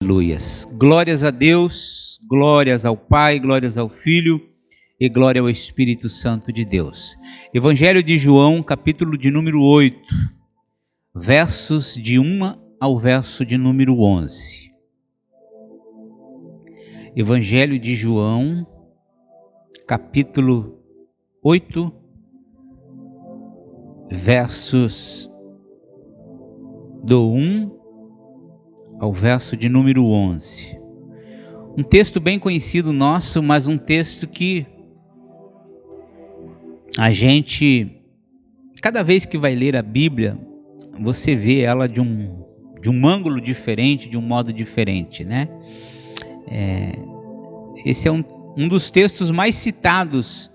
Aleluias. Glórias a Deus, glórias ao Pai, glórias ao Filho e glória ao Espírito Santo de Deus. Evangelho de João, capítulo de número 8, versos de 1 ao verso de número 11. Evangelho de João, capítulo 8, versos do 1 ao verso de número 11. Um texto bem conhecido nosso, mas um texto que a gente, cada vez que vai ler a Bíblia, você vê ela de um ângulo diferente, de um modo diferente, né? Esse é um dos textos mais citados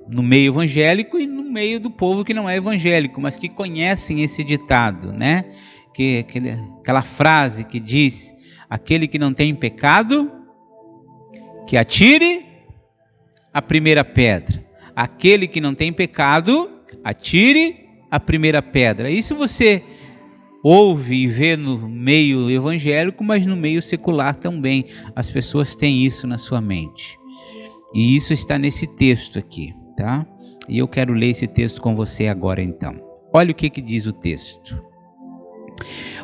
no meio evangélico e no meio do povo que não é evangélico, mas que conhecem esse ditado, né? Aquela frase que diz: aquele que não tem pecado, que atire a primeira pedra. Aquele que não tem pecado, atire a primeira pedra. Isso você ouve e vê no meio evangélico, mas no meio secular também. As pessoas têm isso na sua mente. E isso está nesse texto aqui, tá? E eu quero ler esse texto com você agora então. Olha o que diz o texto.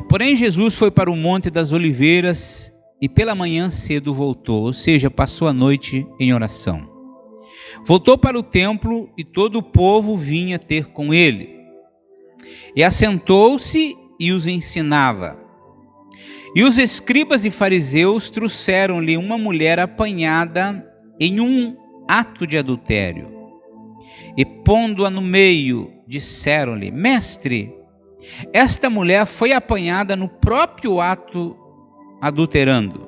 Porém, Jesus foi para o Monte das Oliveiras e pela manhã cedo voltou, ou seja, passou a noite em oração. Voltou para o templo e todo o povo vinha ter com ele. E assentou-se e os ensinava. E os escribas e fariseus trouxeram-lhe uma mulher apanhada em um ato de adultério. E pondo-a no meio, disseram-lhe: Mestre, esta mulher foi apanhada no próprio ato adulterando.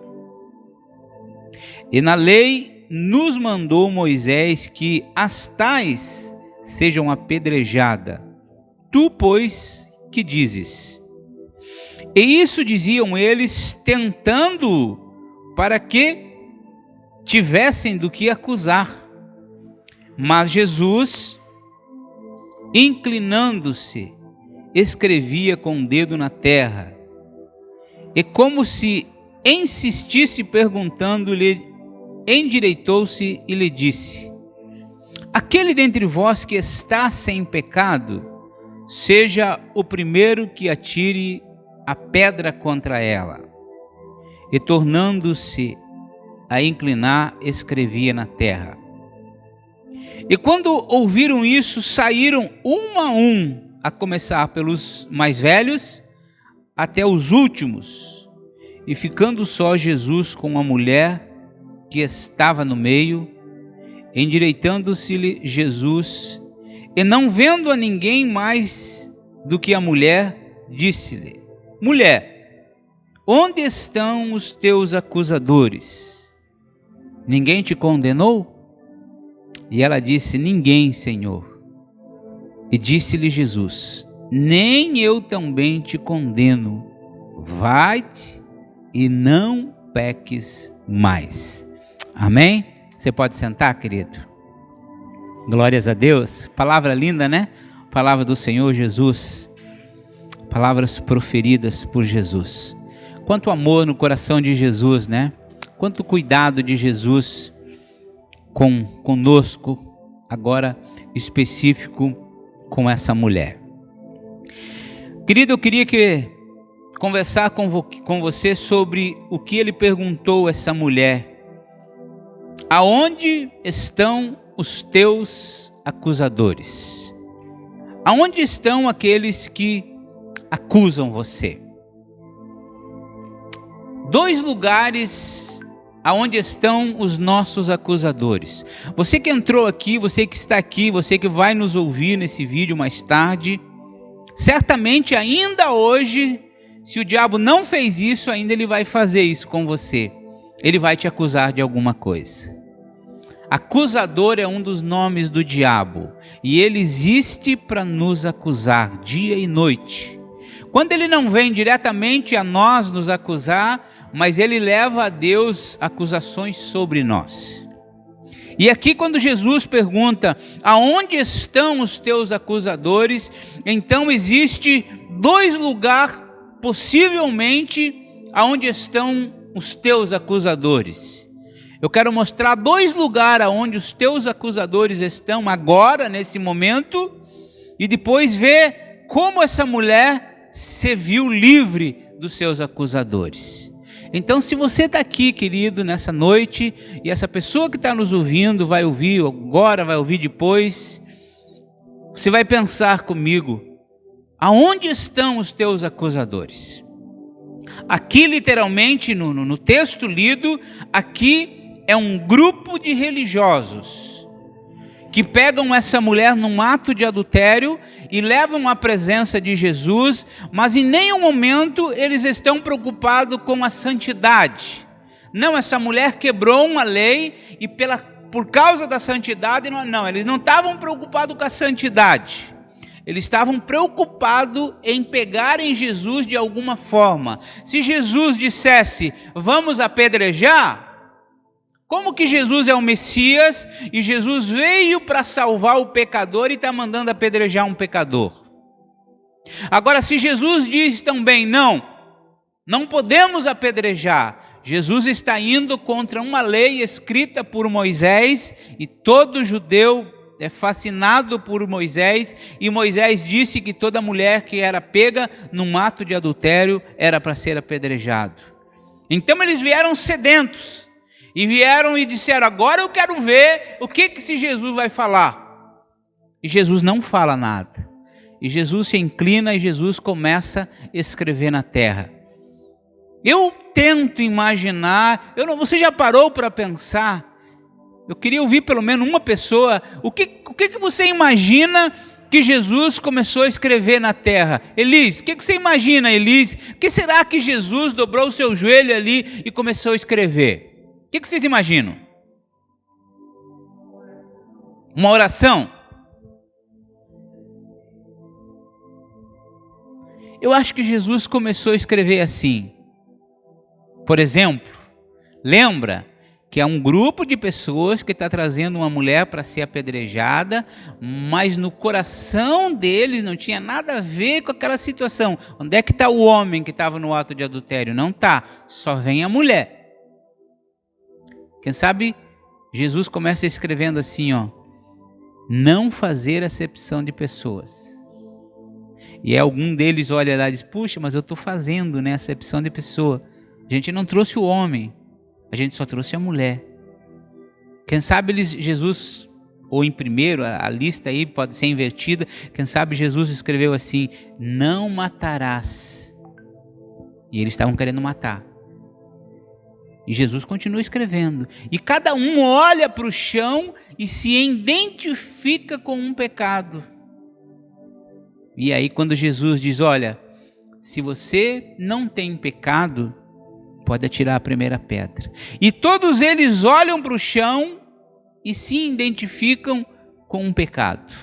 E na lei nos mandou Moisés que as tais sejam apedrejadas. Tu, pois, que dizes? E isso diziam eles, tentando para que tivessem do que acusar. Mas Jesus, inclinando-se, escrevia com o dedo na terra, e como se insistisse perguntando-lhe, endireitou-se e lhe disse: aquele dentre vós que está sem pecado, seja o primeiro que atire a pedra contra ela. E tornando-se a inclinar, escrevia na terra. E quando ouviram isso, saíram um a começar pelos mais velhos até os últimos, e ficando só Jesus com a mulher que estava no meio, endireitando-se-lhe Jesus, e não vendo a ninguém mais do que a mulher, disse-lhe: mulher, onde estão os teus acusadores? Ninguém te condenou? E ela disse: ninguém, Senhor. E disse-lhe Jesus: nem eu também te condeno. Vai-te e não peques mais. Amém? Você pode sentar, querido? Glórias a Deus. Palavra linda, né? Palavra do Senhor Jesus. Palavras proferidas por Jesus. Quanto amor no coração de Jesus, né? Quanto cuidado de Jesus conosco, agora específico com essa mulher. Querido, eu queria conversar com você sobre o que ele perguntou a essa mulher. Aonde estão os teus acusadores? Aonde estão aqueles que acusam você? Dois lugares aonde estão os nossos acusadores. Você que entrou aqui, você que está aqui, você que vai nos ouvir nesse vídeo mais tarde, certamente ainda hoje, se o diabo não fez isso, ainda ele vai fazer isso com você. Ele vai te acusar de alguma coisa. Acusador é um dos nomes do diabo, e ele existe para nos acusar dia e noite. Quando ele não vem diretamente a nós nos acusar, mas ele leva a Deus acusações sobre nós. E aqui quando Jesus pergunta: aonde estão os teus acusadores? Então existe dois lugares, possivelmente, aonde estão os teus acusadores. Eu quero mostrar 2 lugares aonde os teus acusadores estão agora, nesse momento, e depois ver como essa mulher se viu livre dos seus acusadores. Então, se você está aqui, querido, nessa noite, e essa pessoa que está nos ouvindo, vai ouvir agora, vai ouvir depois, você vai pensar comigo, aonde estão os teus acusadores? Aqui, literalmente, no texto lido, aqui é um grupo de religiosos que pegam essa mulher num ato de adultério e levam à presença de Jesus, mas em nenhum momento eles estão preocupados com a santidade. Não, essa mulher quebrou uma lei e por causa da santidade, não, eles não estavam preocupados com a santidade. Eles estavam preocupados em pegarem Jesus de alguma forma. Se Jesus dissesse, vamos apedrejar, como que Jesus é o Messias e Jesus veio para salvar o pecador e está mandando apedrejar um pecador? Agora, se Jesus diz também, não podemos apedrejar, Jesus está indo contra uma lei escrita por Moisés, e todo judeu é fascinado por Moisés, e Moisés disse que toda mulher que era pega num ato de adultério era para ser apedrejado. Então eles vieram sedentos, e vieram e disseram, agora eu quero ver o que esse Jesus vai falar. E Jesus não fala nada. E Jesus se inclina e Jesus começa a escrever na terra. Eu tento imaginar, você já parou para pensar? Eu queria ouvir pelo menos uma pessoa, o que você imagina que Jesus começou a escrever na terra? Elis, o que você imagina, Elis? O que será que Jesus dobrou o seu joelho ali e começou a escrever? O que vocês imaginam? Uma oração? Eu acho que Jesus começou a escrever assim. Por exemplo, lembra que há um grupo de pessoas que está trazendo uma mulher para ser apedrejada, mas no coração deles não tinha nada a ver com aquela situação. Onde é que está o homem que estava no ato de adultério? Não está, só vem a mulher. Quem sabe Jesus começa escrevendo assim, não fazer acepção de pessoas. E algum deles olha lá e diz, puxa, mas eu estou fazendo, acepção de pessoa. A gente não trouxe o homem, a gente só trouxe a mulher. Quem sabe Jesus, ou em primeiro, a lista aí pode ser invertida, quem sabe Jesus escreveu assim, não matarás. E eles estavam querendo matar. E Jesus continua escrevendo. E cada um olha para o chão e se identifica com um pecado. E aí quando Jesus diz, olha, se você não tem pecado, pode atirar a primeira pedra. E todos eles olham para o chão e se identificam com um pecado.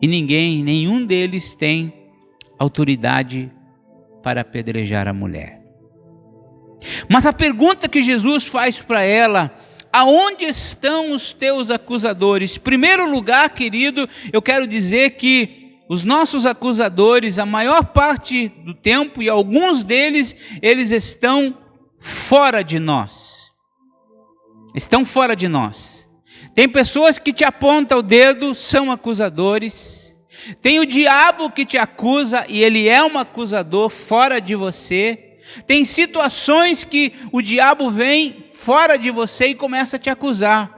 E nenhum deles tem autoridade para apedrejar a mulher. Mas a pergunta que Jesus faz para ela, aonde estão os teus acusadores? Em primeiro lugar, querido, eu quero dizer que os nossos acusadores, a maior parte do tempo, e alguns deles, eles estão fora de nós. Estão fora de nós. Tem pessoas que te apontam o dedo, são acusadores. Tem o diabo que te acusa e ele é um acusador fora de você. Tem situações que o diabo vem fora de você e começa a te acusar.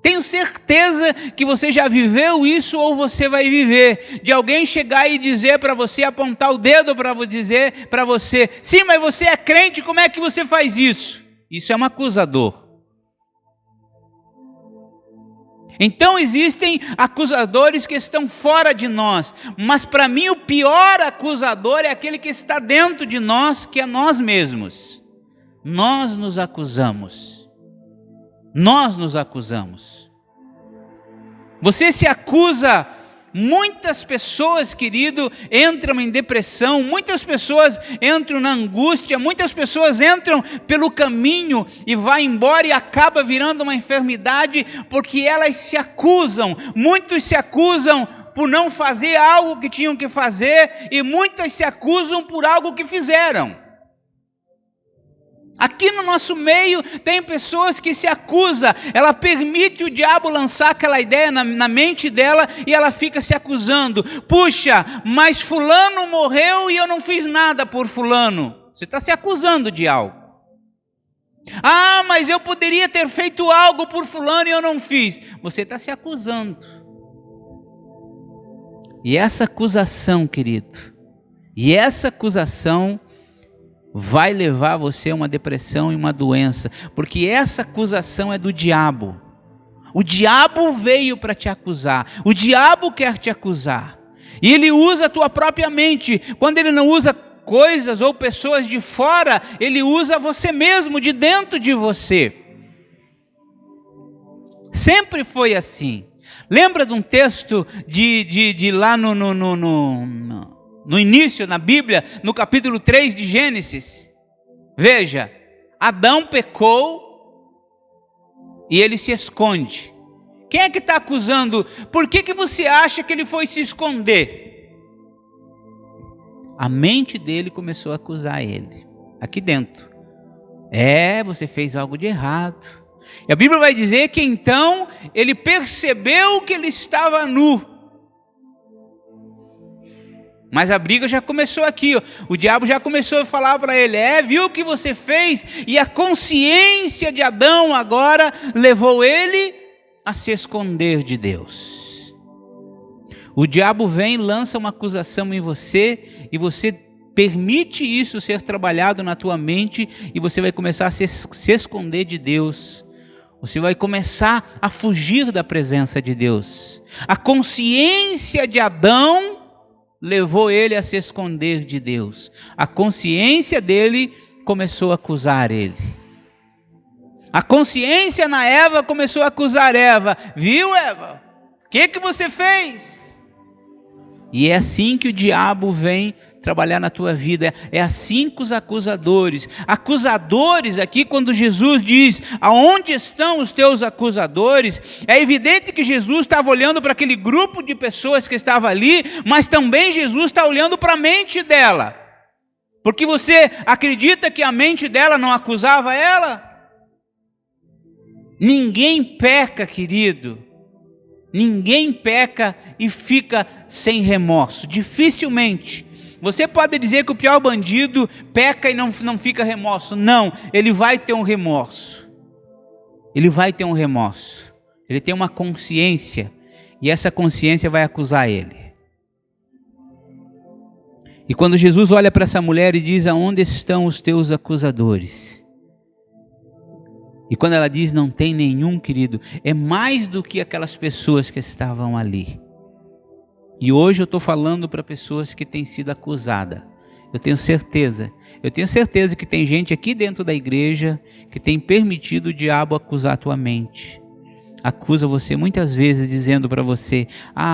Tenho certeza que você já viveu isso ou você vai viver. De alguém chegar e dizer para você, apontar o dedo para dizer para você, sim, mas você é crente, como é que você faz isso? Isso é um acusador. Então existem acusadores que estão fora de nós, mas para mim o pior acusador é aquele que está dentro de nós, que é nós mesmos. Nós nos acusamos. Nós nos acusamos. Você se acusa. Muitas pessoas, querido, entram em depressão, muitas pessoas entram na angústia, muitas pessoas entram pelo caminho e vai embora e acaba virando uma enfermidade porque elas se acusam. Muitos se acusam por não fazer algo que tinham que fazer e muitas se acusam por algo que fizeram. Aqui no nosso meio tem pessoas que se acusam, ela permite o diabo lançar aquela ideia na mente dela e ela fica se acusando. Puxa, mas fulano morreu e eu não fiz nada por fulano. Você está se acusando de algo. Ah, mas eu poderia ter feito algo por fulano e eu não fiz. Você está se acusando. E essa acusação, querido, vai levar você a uma depressão e uma doença, porque essa acusação é do diabo. O diabo veio para te acusar, o diabo quer te acusar, e ele usa a tua própria mente. Quando ele não usa coisas ou pessoas de fora, ele usa você mesmo, de dentro de você. Sempre foi assim. Lembra de um texto de lá no início, na Bíblia, no capítulo 3 de Gênesis? Veja, Adão pecou e ele se esconde. Quem é que está acusando? Por que você acha que ele foi se esconder? A mente dele começou a acusar ele, aqui dentro. Você fez algo de errado. E a Bíblia vai dizer que então ele percebeu que ele estava nu. Mas a briga já começou aqui, ó. O diabo já começou a falar para ele, viu o que você fez? E a consciência de Adão agora levou ele a se esconder de Deus. O diabo vem, lança uma acusação em você, e você permite isso ser trabalhado na tua mente, e você vai começar a se esconder de Deus. Você vai começar a fugir da presença de Deus. A consciência de Adão levou ele a se esconder de Deus. A consciência dele começou a acusar ele. A consciência na Eva começou a acusar Eva. Viu, Eva? O que você fez? E é assim que o diabo vem trabalhar na tua vida. É assim que os acusadores aqui, quando Jesus diz, aonde estão os teus acusadores? É evidente que Jesus estava olhando para aquele grupo de pessoas que estava ali, mas também Jesus está olhando para a mente dela. Porque você acredita que a mente dela não acusava ela? Ninguém peca, querido. Ninguém peca e fica sem remorso. Dificilmente. Você pode dizer que o pior bandido peca e não fica remorso. Não, ele vai ter um remorso. Ele vai ter um remorso. Ele tem uma consciência. E essa consciência vai acusar ele. E quando Jesus olha para essa mulher e diz, aonde estão os teus acusadores? E quando ela diz, não tem nenhum, querido, é mais do que aquelas pessoas que estavam ali. E hoje eu estou falando para pessoas que têm sido acusadas. Eu tenho certeza que tem gente aqui dentro da igreja que tem permitido o diabo acusar a tua mente. Acusa você muitas vezes dizendo para você,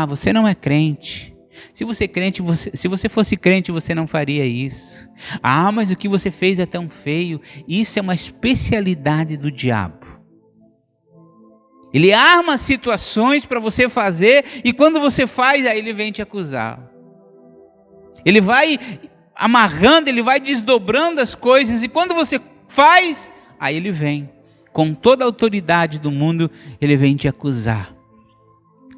você não é crente. Se você fosse crente, você não faria isso. Mas o que você fez é tão feio. Isso é uma especialidade do diabo. Ele arma situações para você fazer, e quando você faz, aí ele vem te acusar. Ele vai amarrando, ele vai desdobrando as coisas, e quando você faz, aí ele vem. Com toda a autoridade do mundo, ele vem te acusar.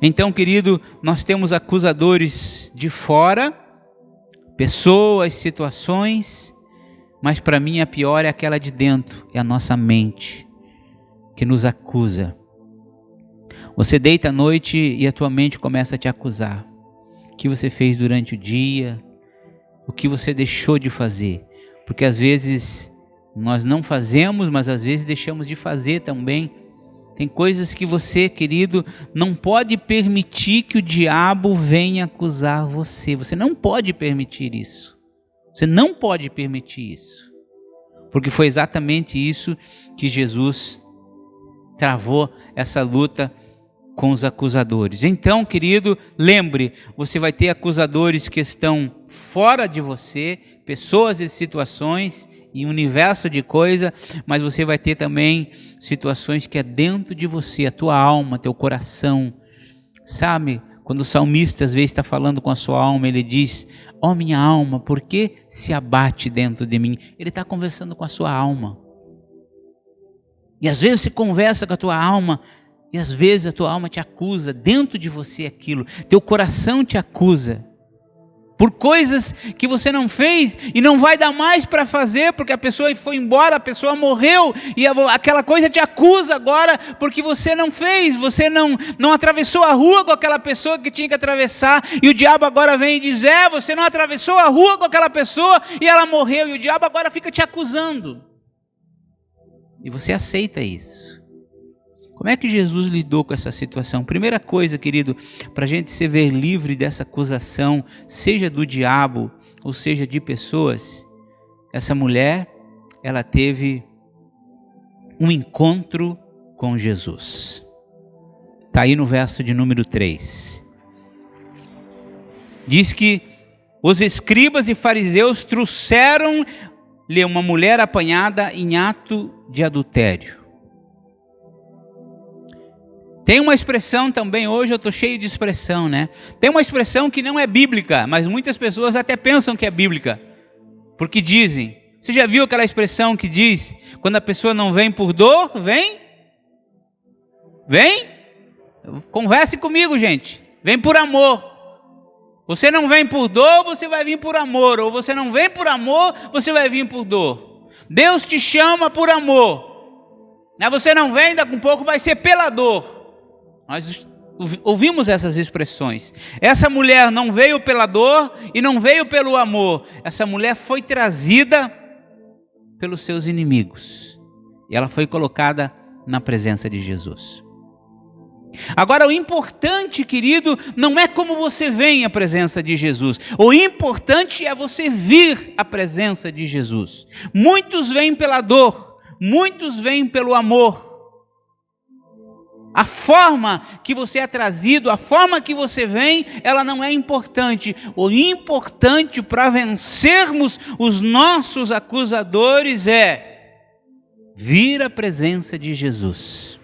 Então, querido, nós temos acusadores de fora, pessoas, situações, mas para mim a pior é aquela de dentro, é a nossa mente, que nos acusa. Você deita à noite e a tua mente começa a te acusar. O que você fez durante o dia, o que você deixou de fazer. Porque às vezes nós não fazemos, mas às vezes deixamos de fazer também. Tem coisas que você, querido, não pode permitir que o diabo venha acusar você. Você não pode permitir isso. Você não pode permitir isso. Porque foi exatamente isso que Jesus travou, essa luta com os acusadores. Então, querido, lembre, você vai ter acusadores que estão fora de você, pessoas e situações e um universo de coisas, mas você vai ter também situações que é dentro de você, a tua alma, teu coração. Sabe, quando o salmista às vezes está falando com a sua alma, ele diz, minha alma, por que se abate dentro de mim? Ele está conversando com a sua alma. E às vezes você conversa com a tua alma, e às vezes a tua alma te acusa, dentro de você aquilo, teu coração te acusa, por coisas que você não fez e não vai dar mais para fazer, porque a pessoa foi embora, a pessoa morreu, e aquela coisa te acusa agora, porque você não fez, você não atravessou a rua com aquela pessoa que tinha que atravessar, e o diabo agora vem e diz, você não atravessou a rua com aquela pessoa, e ela morreu, e o diabo agora fica te acusando. E você aceita isso. Como é que Jesus lidou com essa situação? Primeira coisa, querido, para a gente se ver livre dessa acusação, seja do diabo ou seja de pessoas, essa mulher, ela teve um encontro com Jesus. Está aí no verso de número 3. Diz que os escribas e fariseus trouxeram-lhe uma mulher apanhada em ato de adultério. Tem uma expressão também, hoje eu estou cheio de expressão, né? Tem uma expressão que não é bíblica, mas muitas pessoas até pensam que é bíblica. Porque dizem, você já viu aquela expressão que diz, quando a pessoa não vem por dor, vem? Converse comigo, gente. Vem por amor. Você não vem por dor, você vai vir por amor. Ou você não vem por amor, você vai vir por dor. Deus te chama por amor. Você não vem, daqui a pouco vai ser pela dor. Nós ouvimos essas expressões. Essa mulher não veio pela dor e não veio pelo amor. Essa mulher foi trazida pelos seus inimigos. E ela foi colocada na presença de Jesus. Agora, o importante, querido, não é como você vem à presença de Jesus. O importante é você vir à presença de Jesus. Muitos vêm pela dor, muitos vêm pelo amor. A forma que você é trazido, a forma que você vem, ela não é importante. O importante para vencermos os nossos acusadores é vir à presença de Jesus.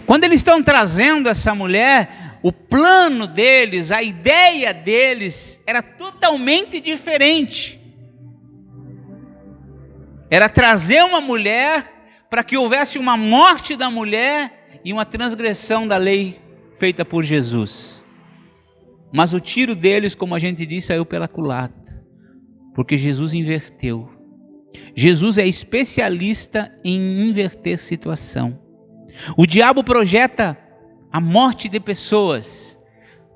Quando eles estão trazendo essa mulher, o plano deles, a ideia deles era totalmente diferente. Era trazer uma mulher para que houvesse uma morte da mulher e uma transgressão da lei feita por Jesus. Mas o tiro deles, como a gente disse, saiu pela culatra, porque Jesus inverteu. Jesus é especialista em inverter situação. O diabo projeta a morte de pessoas.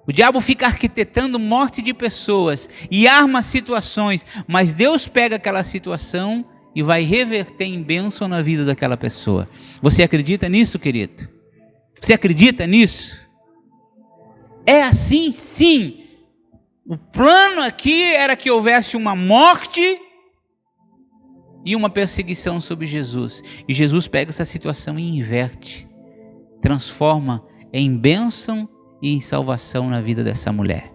O diabo fica arquitetando morte de pessoas e arma situações, mas Deus pega aquela situação e vai reverter em bênção na vida daquela pessoa. Você acredita nisso, querido? Você acredita nisso? É assim, sim. O plano aqui era que houvesse uma morte e uma perseguição sobre Jesus. E Jesus pega essa situação e inverte. Transforma em bênção e em salvação na vida dessa mulher.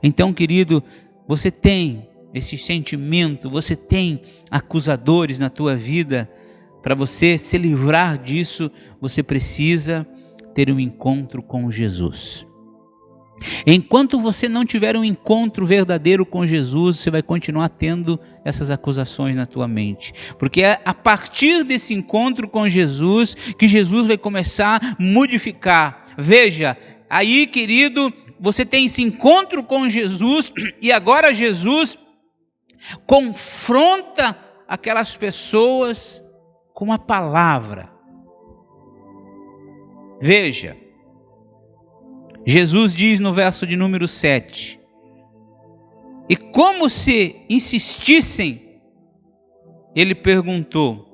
Então, querido, você tem esse sentimento, você tem acusadores na tua vida. Para você se livrar disso, você precisa ter um encontro com Jesus. Enquanto você não tiver um encontro verdadeiro com Jesus, você vai continuar tendo essas acusações na tua mente. Porque é a partir desse encontro com Jesus que Jesus vai começar a modificar. Veja, aí, querido, você tem esse encontro com Jesus e agora Jesus confronta aquelas pessoas com a palavra. Veja, Jesus diz no verso de número 7, e como se insistissem, ele perguntou,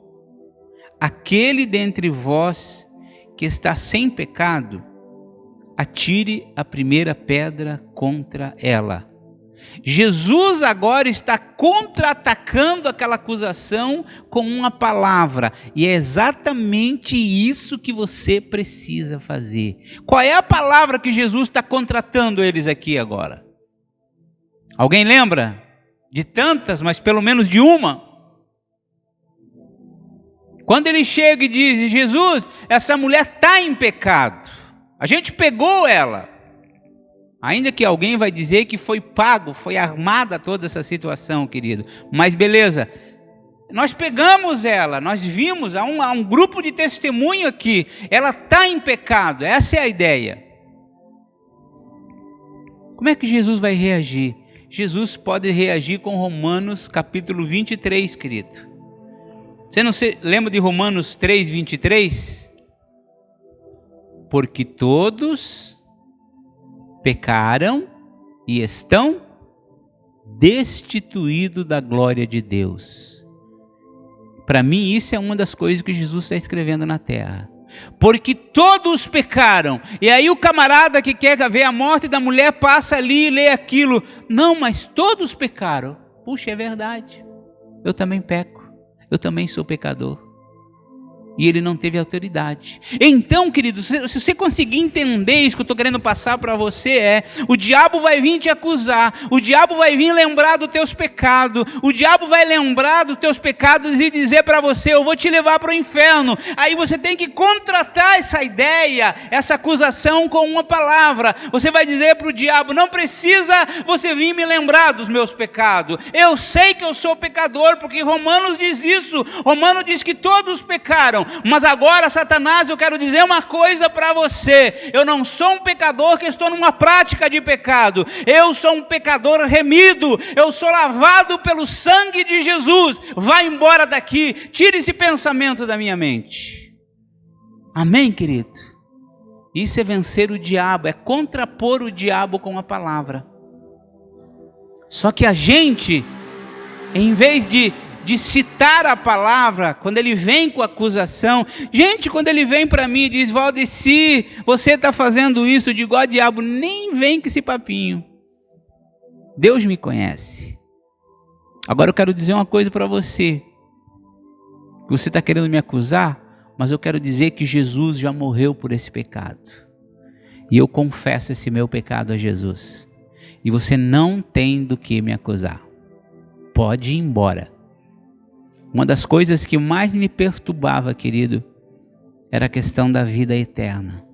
aquele dentre vós que está sem pecado, atire a primeira pedra contra ela. Jesus agora está contra-atacando aquela acusação com uma palavra, e é exatamente isso que você precisa fazer. Qual é a palavra que Jesus está contratando eles aqui agora? Alguém lembra? De tantas, mas pelo menos de uma. Quando ele chega e diz, Jesus, essa mulher está em pecado, a gente pegou ela. Ainda que alguém vai dizer que foi pago, foi armada toda essa situação, querido. Mas beleza, Nós pegamos ela, nós vimos, há um grupo de testemunho aqui, ela está em pecado, essa é a ideia. Como é que Jesus vai reagir? Jesus pode reagir com Romanos capítulo 23, querido. Você não lembra de Romanos 3, 23? Porque todos pecaram e estão destituídos da glória de Deus. Para mim, isso é uma das coisas que Jesus está escrevendo na terra. Porque todos pecaram. E aí o camarada que quer ver a morte da mulher passa ali e lê aquilo. Não, mas todos pecaram. Puxa, é verdade. Eu também peco. Eu também sou pecador. E ele não teve autoridade. Então, querido, se você conseguir entender isso que eu estou querendo passar para você, o diabo vai vir te acusar, o diabo vai vir lembrar dos teus pecados, o diabo vai lembrar dos teus pecados e dizer para você, eu vou te levar para o inferno. Aí você tem que contratar essa ideia, essa acusação com uma palavra. Você vai dizer para o diabo, não precisa você vir me lembrar dos meus pecados. Eu sei que eu sou pecador, porque Romanos diz isso. Romanos diz que todos pecaram. Mas agora, Satanás, eu quero dizer uma coisa para você. Eu não sou um pecador que estou numa prática de pecado. Eu sou um pecador remido. Eu sou lavado pelo sangue de Jesus. Vá embora daqui. Tire esse pensamento da minha mente. Amém, querido? Isso é vencer o diabo. É contrapor o diabo com a palavra. Só que a gente, em vez de citar a palavra, quando ele vem com acusação, gente, quando ele vem para mim e diz, Valdeci, você está fazendo isso, eu digo, ó diabo, nem vem com esse papinho, Deus me conhece. Agora eu quero dizer uma coisa para você, você está querendo me acusar, mas eu quero dizer que Jesus já morreu por esse pecado, e eu confesso esse meu pecado a Jesus, e você não tem do que me acusar, pode ir embora. Uma das coisas que mais me perturbava, querido, era a questão da vida eterna.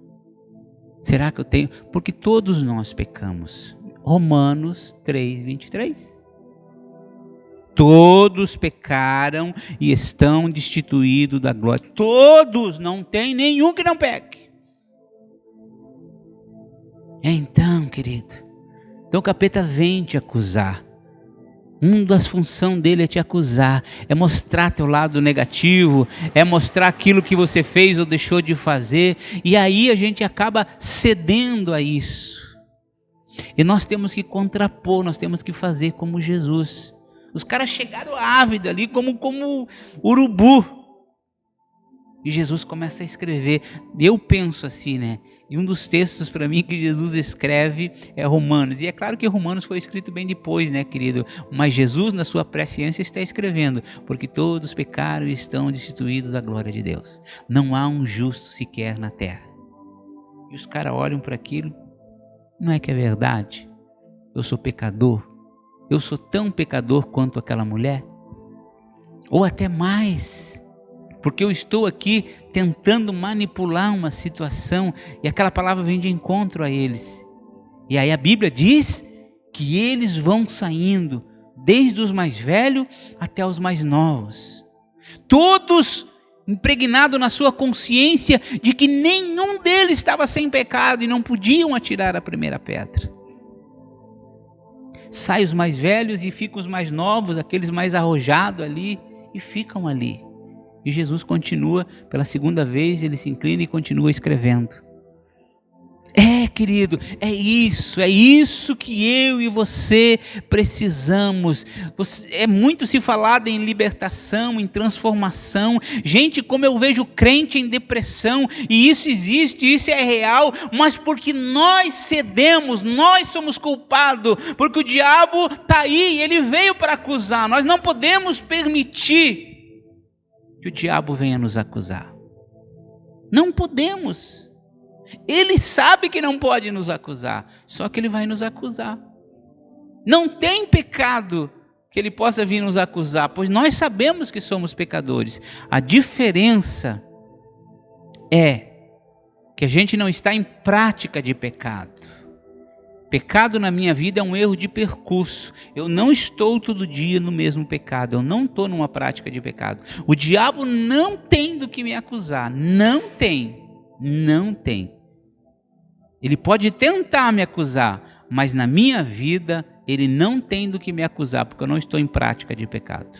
Será que eu tenho? Porque todos nós pecamos. Romanos 3, 23. Todos pecaram e estão destituídos da glória. Todos, não tem nenhum que não peque. Então, querido, então o capeta vem te acusar. Uma das funções dele é te acusar, é mostrar teu lado negativo, é mostrar aquilo que você fez ou deixou de fazer, e aí a gente acaba cedendo a isso. E nós temos que contrapor, nós temos que fazer como Jesus. Os caras chegaram ávidos ali, como urubu. E Jesus começa a escrever. Eu penso assim, né? E um dos textos para mim que Jesus escreve é Romanos. E é claro que Romanos foi escrito bem depois, né, querido? Mas Jesus, na sua presciência, está escrevendo. Porque todos pecaram e estão destituídos da glória de Deus. Não há um justo sequer na terra. E os caras olham para aquilo. Não é que é verdade? Eu sou pecador. Eu sou tão pecador quanto aquela mulher. Ou até mais. Porque eu estou aqui tentando manipular uma situação e aquela palavra vem de encontro a eles. E aí a Bíblia diz que eles vão saindo, desde os mais velhos até os mais novos. Todos impregnados na sua consciência de que nenhum deles estava sem pecado e não podiam atirar a primeira pedra. Saem os mais velhos e ficam os mais novos, aqueles mais arrojados ali, e ficam ali. E Jesus continua, pela segunda vez, ele se inclina e continua escrevendo. Querido, é isso que eu e você precisamos. É muito se falado em libertação, em transformação. Gente, como eu vejo crente em depressão, e isso existe, isso é real, mas porque nós cedemos, nós somos culpados, porque o diabo está aí, ele veio para acusar. Nós não podemos permitir que o diabo venha nos acusar. Não podemos. Ele sabe que não pode nos acusar, só que ele vai nos acusar. Não tem pecado que ele possa vir nos acusar, pois nós sabemos que somos pecadores. A diferença é que a gente não está em prática de pecado. Pecado na minha vida é um erro de percurso. Eu não estou todo dia no mesmo pecado. Eu não estou numa prática de pecado. O diabo não tem do que me acusar. Não tem. Não tem. Ele pode tentar me acusar, mas na minha vida ele não tem do que me acusar, porque eu não estou em prática de pecado.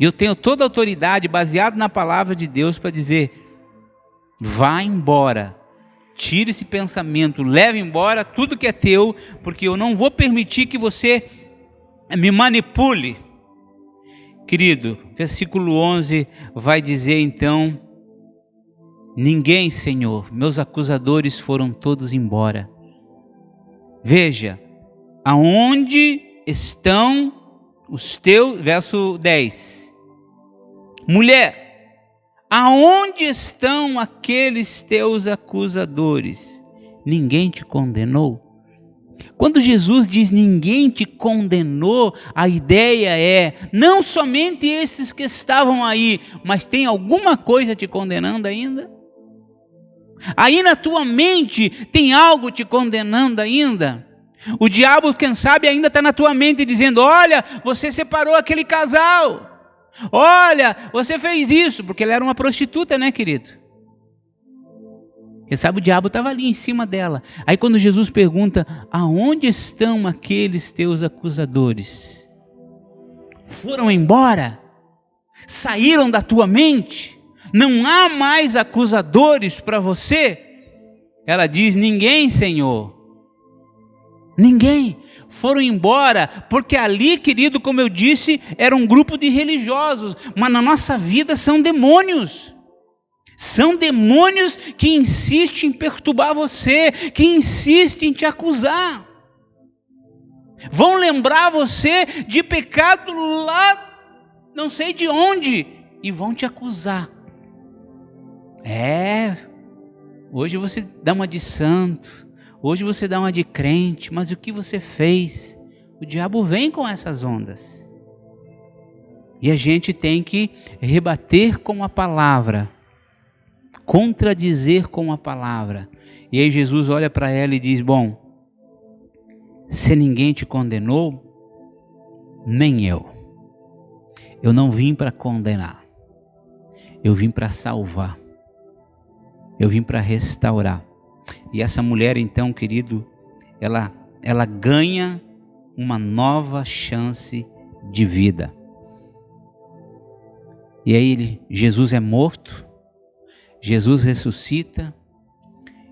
E eu tenho toda a autoridade, baseado na palavra de Deus, para dizer: vá embora. Tire esse pensamento, leve embora tudo que é teu, porque eu não vou permitir que você me manipule. Querido, versículo 11 vai dizer então: ninguém, Senhor, meus acusadores foram todos embora. Veja, aonde estão os teus, verso 10. Mulher, aonde estão aqueles teus acusadores? Ninguém te condenou? Quando Jesus diz ninguém te condenou, a ideia é não somente esses que estavam aí, mas tem alguma coisa te condenando ainda? Aí na tua mente tem algo te condenando ainda? O diabo, quem sabe, ainda está na tua mente dizendo: olha, você separou aquele casal. Olha, você fez isso, porque ela era uma prostituta, né, querido? Quem sabe o diabo estava ali em cima dela. Aí quando Jesus pergunta: aonde estão aqueles teus acusadores? Foram embora? Saíram da tua mente? Não há mais acusadores para você? Ela diz: ninguém, Senhor. Ninguém. Foram embora, porque ali, querido, como eu disse, era um grupo de religiosos, mas na nossa vida são demônios. São demônios que insistem em perturbar você, que insistem em te acusar. Vão lembrar você de pecado lá, não sei de onde, e vão te acusar. Hoje você dá uma de santo, hoje você dá uma de crente, mas o que você fez? O diabo vem com essas ondas. E a gente tem que rebater com a palavra, contradizer com a palavra. E aí Jesus olha para ela e diz: bom, se ninguém te condenou, nem eu. Eu não vim para condenar. Eu vim para salvar. Eu vim para restaurar. E essa mulher então, querido, ela ganha uma nova chance de vida. E aí Jesus é morto, Jesus ressuscita,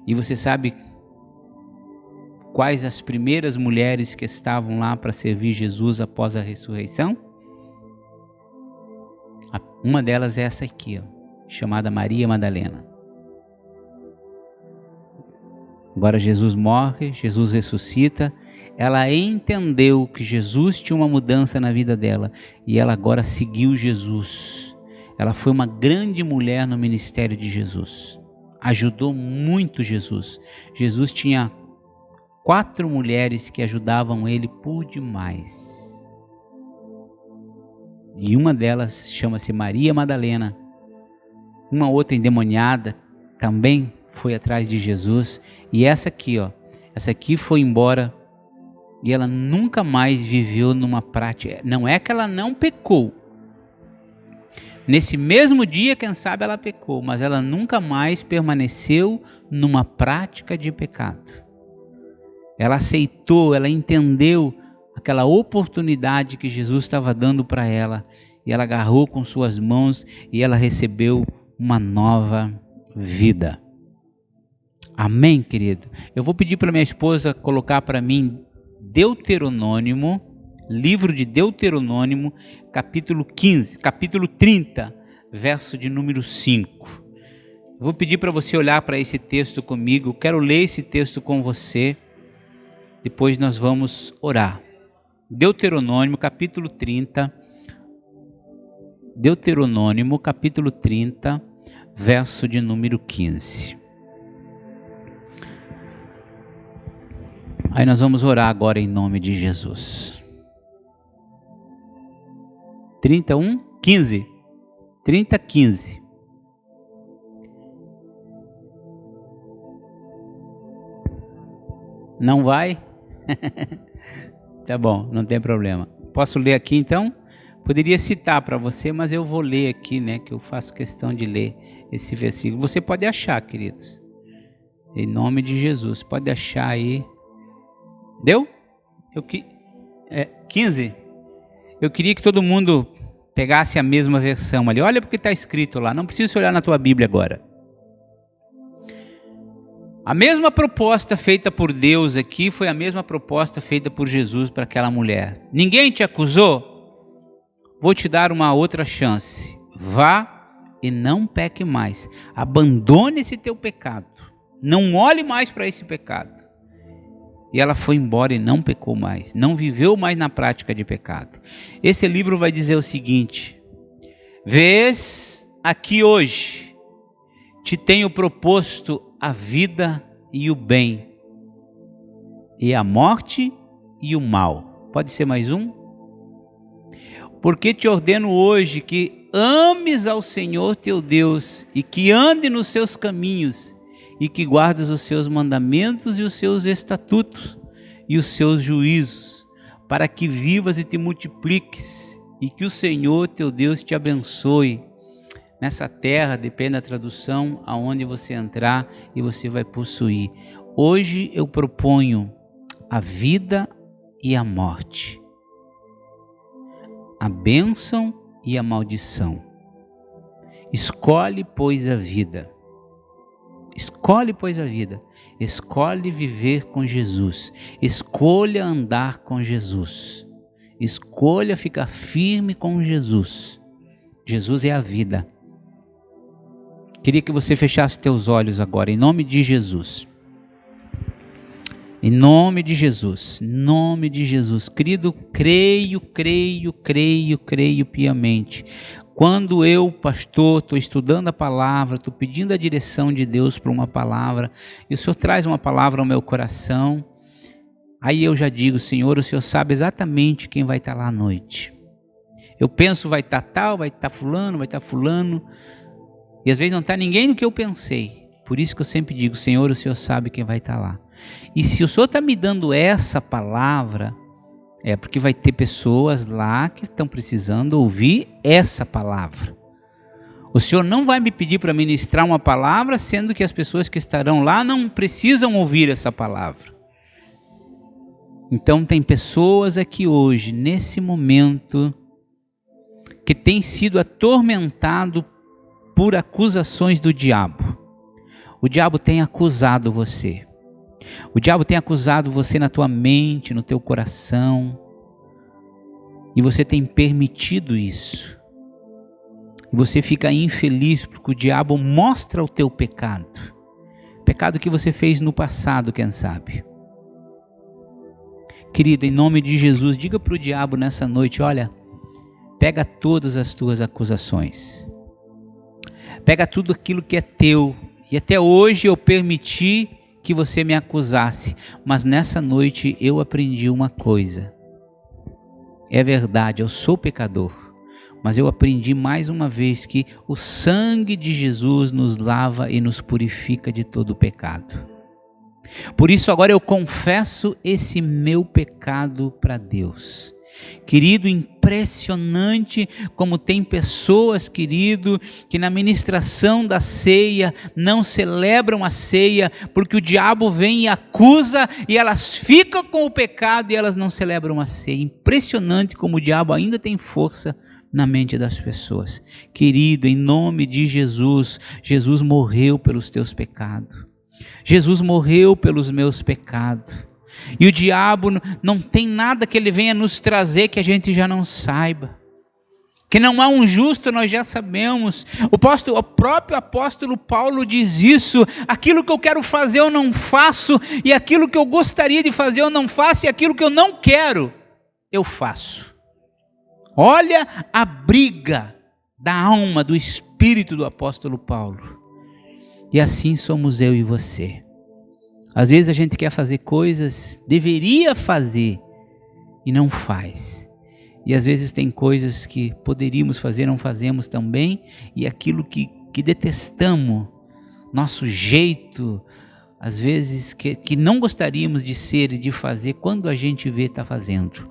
e você sabe quais as primeiras mulheres que estavam lá para servir Jesus após a ressurreição? Uma delas é essa aqui, chamada Maria Madalena. Agora Jesus morre, Jesus ressuscita, ela entendeu que Jesus tinha uma mudança na vida dela e ela agora seguiu Jesus. Ela foi uma grande mulher no ministério de Jesus, ajudou muito Jesus. Jesus tinha 4 mulheres que ajudavam ele por demais. E uma delas chama-se Maria Madalena. Uma outra endemoniada também foi atrás de Jesus. E essa aqui foi embora e ela nunca mais viveu numa prática. Não é que ela não pecou. Nesse mesmo dia, quem sabe ela pecou, mas ela nunca mais permaneceu numa prática de pecado. Ela aceitou, ela entendeu aquela oportunidade que Jesus estava dando para ela, e ela agarrou com suas mãos e ela recebeu uma nova vida. Amém, querido? Eu vou pedir para minha esposa colocar para mim Deuteronômio, livro de Deuteronômio, capítulo 30, verso de número 5. Eu vou pedir para você olhar para esse texto comigo, eu quero ler esse texto com você, depois nós vamos orar. Deuteronômio, capítulo 30, verso de número 15. Aí nós vamos orar agora em nome de Jesus. 15. Não vai? Tá bom, não tem problema. Posso ler aqui então? Poderia citar para você, mas eu vou ler aqui, né? Que eu faço questão de ler esse versículo. Você pode achar, queridos. Em nome de Jesus. Pode achar aí. Deu? 15? Eu queria que todo mundo pegasse a mesma versão ali. Olha porque está escrito lá. Não precisa olhar na tua Bíblia agora. A mesma proposta feita por Deus aqui foi a mesma proposta feita por Jesus para aquela mulher. Ninguém te acusou? Vou te dar uma outra chance. Vá e não peque mais. Abandone esse teu pecado. Não olhe mais para esse pecado. E ela foi embora e não pecou mais. Não viveu mais na prática de pecado. Esse livro vai dizer o seguinte: vês aqui hoje, te tenho proposto a vida e o bem, e a morte e o mal. Pode ser mais um? Porque te ordeno hoje que ames ao Senhor teu Deus, e que ande nos seus caminhos, e que guardes os seus mandamentos e os seus estatutos, e os seus juízos, para que vivas e te multipliques, e que o Senhor teu Deus te abençoe nessa terra, depende da tradução, aonde você entrar e você vai possuir. Hoje eu proponho a vida e a morte, a bênção e a maldição. Escolhe, pois, a vida. Escolhe, pois, a vida. Escolhe viver com Jesus. Escolha andar com Jesus. Escolha ficar firme com Jesus. Jesus é a vida. Queria que você fechasse teus olhos agora, em nome de Jesus. Em nome de Jesus, em nome de Jesus. Querido, creio piamente. Quando eu, pastor, estou estudando a palavra, estou pedindo a direção de Deus para uma palavra, e o Senhor traz uma palavra ao meu coração, aí eu já digo: Senhor, o Senhor sabe exatamente quem vai estar lá à noite. Eu penso, vai estar tal, vai estar fulano, e às vezes não está ninguém no que eu pensei. Por isso que eu sempre digo: Senhor, o Senhor sabe quem vai estar lá. E se o Senhor está me dando essa palavra, é porque vai ter pessoas lá que estão precisando ouvir essa palavra. O Senhor não vai me pedir para ministrar uma palavra, sendo que as pessoas que estarão lá não precisam ouvir essa palavra. Então tem pessoas aqui hoje, nesse momento, que têm sido atormentado por acusações do diabo. O diabo tem acusado você. O diabo tem acusado você na tua mente, no teu coração. E você tem permitido isso. E você fica infeliz porque o diabo mostra o teu pecado. Pecado que você fez no passado, quem sabe. Querido, em nome de Jesus, diga para o diabo nessa noite: olha, pega todas as tuas acusações. Pega tudo aquilo que é teu. E até hoje eu permiti que você me acusasse, mas nessa noite eu aprendi uma coisa. É verdade, eu sou pecador, mas eu aprendi mais uma vez que o sangue de Jesus nos lava e nos purifica de todo pecado. Por isso agora eu confesso esse meu pecado para Deus. Querido, impressionante como tem pessoas, querido, que na ministração da ceia não celebram a ceia, porque o diabo vem e acusa, e elas ficam com o pecado e elas não celebram a ceia. Impressionante como o diabo ainda tem força na mente das pessoas. Querido, em nome de Jesus, Jesus morreu pelos teus pecados. Jesus morreu pelos meus pecados. E o diabo não tem nada que ele venha nos trazer que a gente já não saiba. Que não há um justo, nós já sabemos. O próprio apóstolo Paulo diz isso: aquilo que eu quero fazer eu não faço, e aquilo que eu gostaria de fazer eu não faço, e aquilo que eu não quero eu faço. Olha a briga da alma, do espírito do apóstolo Paulo. E assim somos eu e você. Às vezes a gente quer fazer coisas, deveria fazer, e não faz. E às vezes tem coisas que poderíamos fazer, não fazemos também, e aquilo que detestamos, nosso jeito, às vezes que não gostaríamos de ser e de fazer quando a gente vê está fazendo.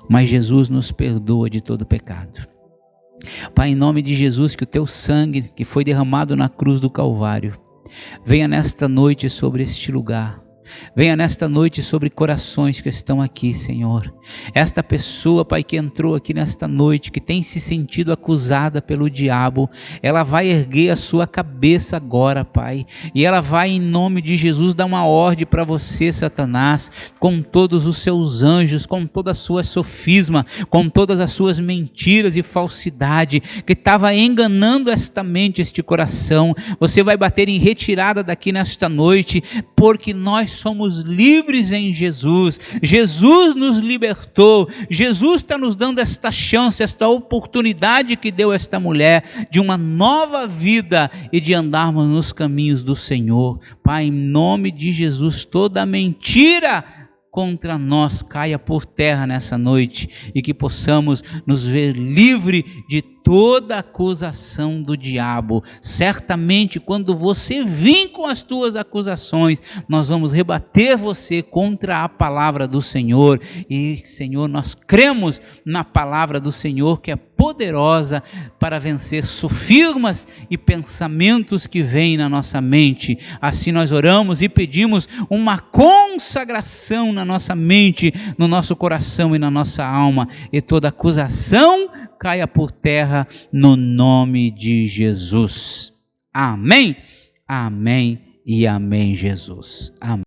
Mas Jesus nos perdoa de todo pecado. Pai, em nome de Jesus, que o teu sangue que foi derramado na cruz do Calvário venha nesta noite sobre este lugar. Venha nesta noite sobre corações que estão aqui, Senhor. Esta pessoa, Pai, que entrou aqui nesta noite, que tem se sentido acusada pelo diabo, ela vai erguer a sua cabeça agora, Pai, e ela vai, em nome de Jesus, dar uma ordem para você, Satanás, com todos os seus anjos, com toda a sua sofisma, com todas as suas mentiras e falsidade, que estava enganando esta mente, este coração. Você vai bater em retirada daqui nesta noite, porque nós somos livres em Jesus. Jesus nos libertou. Jesus está nos dando esta chance, esta oportunidade que deu esta mulher de uma nova vida e de andarmos nos caminhos do Senhor. Pai, em nome de Jesus, toda mentira contra nós caia por terra nessa noite e que possamos nos ver livre de toda acusação do diabo. Certamente quando você vir com as tuas acusações, nós vamos rebater você contra a palavra do Senhor. E, Senhor, nós cremos na palavra do Senhor, que é poderosa para vencer sofismas e pensamentos que vêm na nossa mente. Assim nós oramos e pedimos uma consagração na nossa mente, no nosso coração e na nossa alma, e toda acusação caia por terra no nome de Jesus. Amém, amém e amém, Jesus. Amém.